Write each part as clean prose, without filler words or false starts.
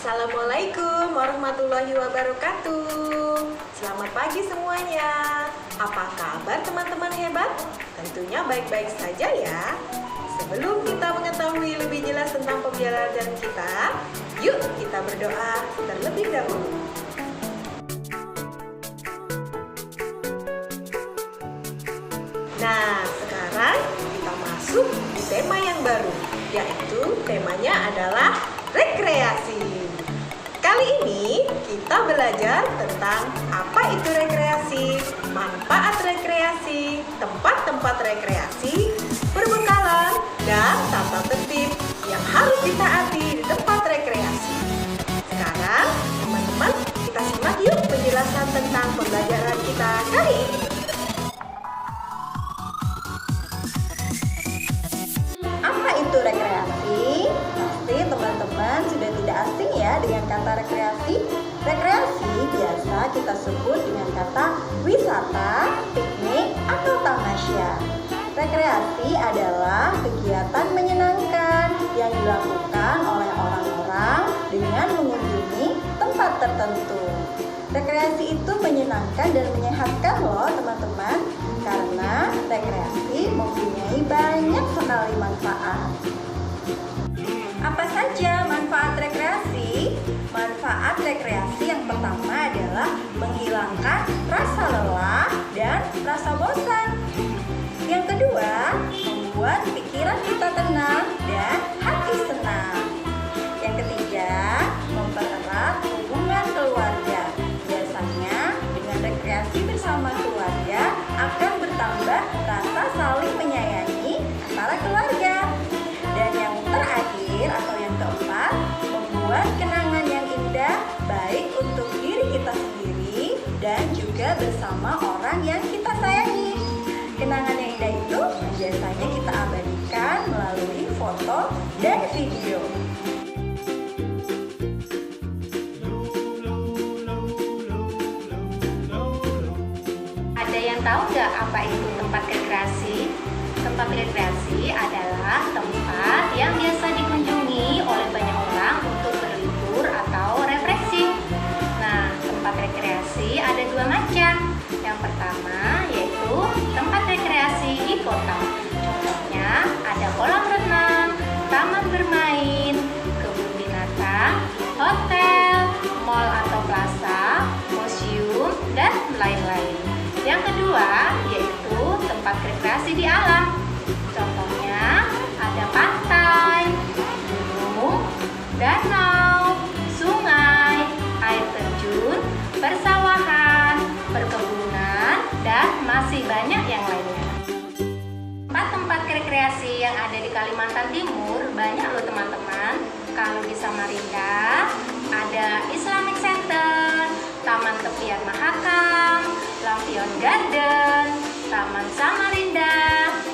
Assalamualaikum warahmatullahi wabarakatuh. Selamat pagi semuanya. Apa kabar teman-teman hebat? Tentunya baik-baik saja ya. Sebelum kita mengetahui lebih jelas tentang pembelajaran kita, yuk kita berdoa terlebih dahulu. Nah, sekarang kita masuk di tema yang baru, yaitu temanya adalah rekreasi. Kali ini kita belajar tentang apa itu rekreasi, manfaat rekreasi, tempat-tempat rekreasi, perbekalan, dan tata tertib yang harus ditaati di tempat rekreasi. Sekarang, teman-teman, kita simak yuk penjelasan tentang pembelajaran kita kali ini. Apa itu rekreasi? Pasti teman-teman sudah tidak asing ya dengan kata rekreasi. Rekreasi biasa kita sebut dengan kata wisata, piknik, atau tamasya. Rekreasi adalah kegiatan menyenangkan yang dilakukan oleh orang-orang dengan mengunjungi tempat tertentu. Rekreasi itu menyenangkan dan menyehatkan loh teman-teman, karena rekreasi mempunyai banyak sekali manfaat. Apa saja manfaat rekreasi? Manfaat rekreasi yang pertama adalah menghilangkan rasa lelah dan rasa bosan. Yang kedua, membuat pikiran kita tenang dan hati senang. Yang ketiga, mempererat hubungan keluarga. Biasanya dengan rekreasi bersama keluarga akan bertambah rasa saling menyayangi antara keluarga. Dan yang terakhir atau yang keempat, membuat kenangan yang indah baik untuk diri kita sendiri dan juga bersama orang yang kita sayangi. Kenangan yang indah itu biasanya kita abadikan melalui foto dan video. Ada yang tahu nggak apa itu tempat rekreasi? Tempat rekreasi adalah tempat yang biasa dikunjungi oleh banyak orang untuk berlibur atau refreshing. Nah, tempat rekreasi ada dua macam. Yang pertama yaitu tempat rekreasi di kota. Contohnya ada kolam renang, taman bermain, kebun binatang, hotel, mall atau plaza, museum, dan lain-lain. Yang kedua yaitu tempat rekreasi di alam. Contohnya ada pantai, gunung, danau, sungai, air terjun, persawahan, perkebunan, dan masih banyak yang lainnya. Tempat-tempat rekreasi yang ada di Kalimantan Timur banyak loh teman-teman. Kalau di Samarinda ada Islamic Center, Taman Tepian Mahakam, Lampion Garden, Taman Samarinda,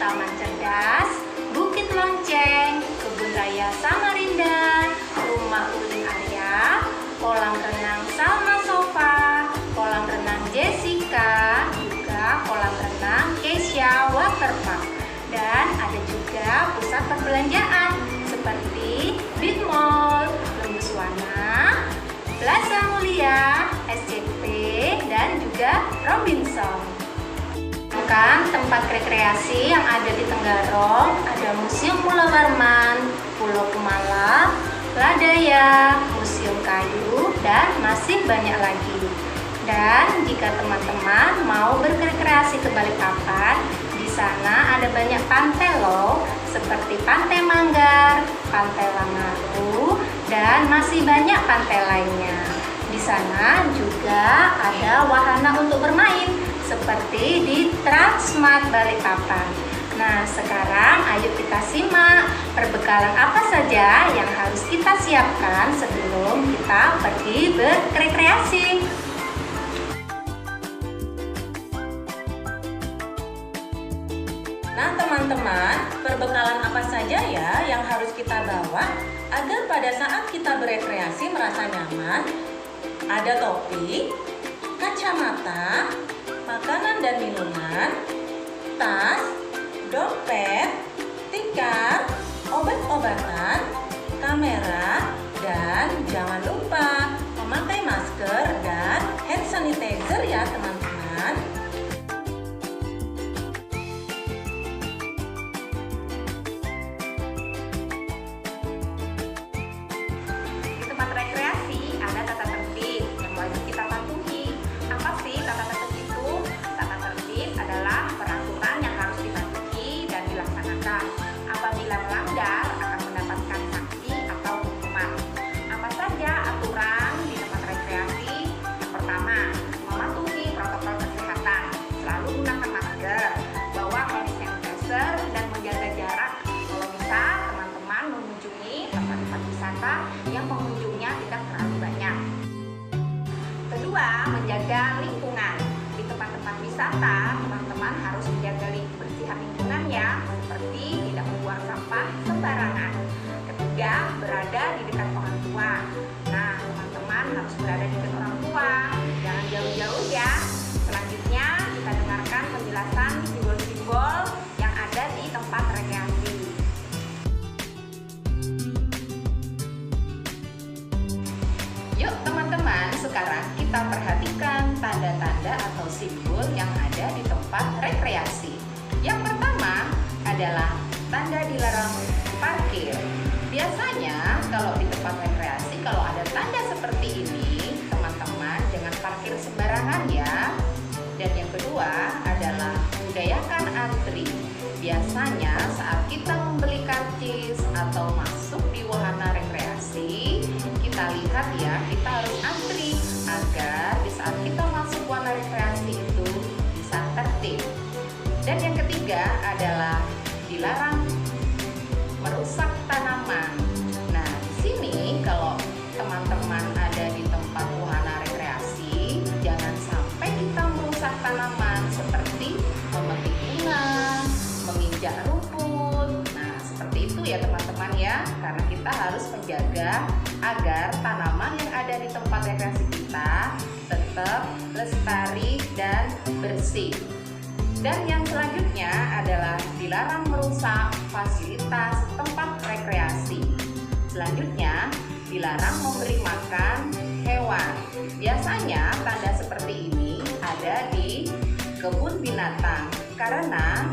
Taman Cerdas, Bukit Lonceng, Kebun Raya Samarinda, Rumah Ulin Arya, Kolam Renang Salma Sofa, Kolam Renang Jessica, juga Kolam Renang Keisha Waterpark. Dan ada juga pusat perbelanjaan seperti Big Mall, Lembus Wana, Plaza Mulia, SCP, dan juga Robinson. Kan tempat rekreasi yang ada di Tenggarong ada Museum Mula Warman, Pulau Kumala, Ladaya, Museum Kayu, dan masih banyak lagi. Dan jika teman-teman mau berrekreasi ke Balikpapan, di sana ada banyak pantai loh, seperti Pantai Manggar, Pantai Langaru, dan masih banyak pantai lainnya. Di sana juga ada wahana untuk bermain, seperti di Transmart Balikpapan. Nah, sekarang ayo kita simak perbekalan apa saja yang harus kita siapkan sebelum kita pergi berrekreasi. Nah teman-teman, perbekalan apa saja ya yang harus kita bawa agar pada saat kita berekreasi merasa nyaman? Ada topi, kacamata, makanan dan minuman, tas, dompet, tikar, obat-obatan, kamera, dan jangan lupa memakai masker dan hand sanitizer ya teman-teman. Di tempat rekreasi ada tata tertib yang wajib kita patuhi. Apa sih tata tertib itu? Tata tertib adalah peraturan yang harus dipatuhi dan dilaksanakan. Apabila melanggar akan mendapatkan sanksi atau hukuman. Apa saja aturan di tempat rekreasi? Yang pertama, mematuhi protokol kesehatan. Selalu gunakan masker, bawa hand sanitizer, dan menjaga jarak. Kalau bisa, teman-teman mengunjungi tempat-tempat wisata yang pengunjungnya tidak terlalu banyak. Kedua, menjaga lingkungan. Di tempat-tempat wisata, teman-teman harus menjaga kebersihan lingkungan ya, seperti tidak membuang sampah sembarangan. Ketiga, berada di dekat orang tua. Nah, teman-teman harus berada di dekat orang tua, jangan jauh-jauh ya. Selanjutnya, kita dengarkan penjelasan simbol-simbol yang ada di tempat rekreasi. Yuk teman-teman, sekarang kita perhatikan tanda-tanda atau simbol yang ada di tempat rekreasi. Yang pertama adalah tanda dilarang parkir. Biasanya kalau di tempat rekreasi, kalau ada tanda seperti ini, teman-teman jangan parkir sembarangan ya. Dan yang kedua adalah budayakan antri. Biasanya saat kita membeli karcis atau masuk di wahana rekreasi, kita lihat ya, kita harus antri agar di saat kita masuk wahana rekreasi itu bisa tertib. Dan yang ketiga adalah dilarang merusak tanaman. Nah, di sini kalau teman-teman ada di tempat wahana rekreasi, jangan sampai kita merusak tanaman seperti memetik bunga, menginjak rumput. Nah, seperti itu ya teman-teman ya, karena kita harus menjaga agar tanaman yang ada di tempat rekreasi kita tetap lestari dan bersih. Dan yang selanjutnya adalah dilarang merusak fasilitas tempat rekreasi. Selanjutnya, dilarang memberi makan hewan. Biasanya tanda seperti ini ada di kebun binatang karena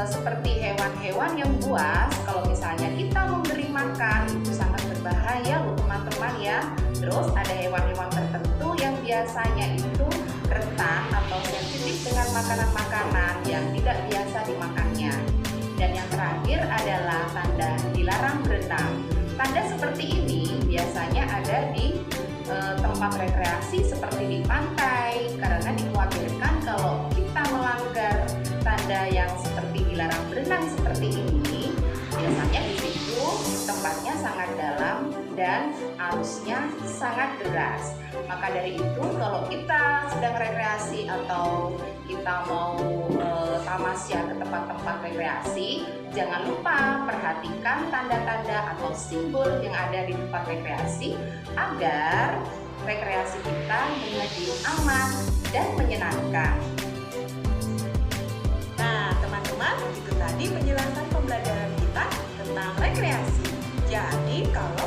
seperti hewan-hewan yang buas, kalau misalnya kita memberi makan itu sangat berbahaya loh teman-teman ya. Terus ada hewan-hewan tertentu yang biasanya itu rentan atau sensitif dengan makanan-makanan yang tidak biasa dimakannya. Dan yang terakhir adalah tanda dilarang berenang. Tanda seperti ini biasanya ada di tempat rekreasi seperti di pantai, karena dikhawatirkan kalau kita melanggar tanda yang seperti dilarang berenang seperti ini, biasanya di situ tempatnya sangat dalam dan arusnya sangat deras. Maka dari itu kalau kita sedang rekreasi atau kita mau tamasya ke tempat-tempat rekreasi, jangan lupa perhatikan tanda-tanda atau simbol yang ada di tempat rekreasi agar rekreasi kita menjadi aman dan menyenangkan. Nah, teman-teman, itu tadi penjelasan pembelajaran kita tentang rekreasi. Jadi, kalau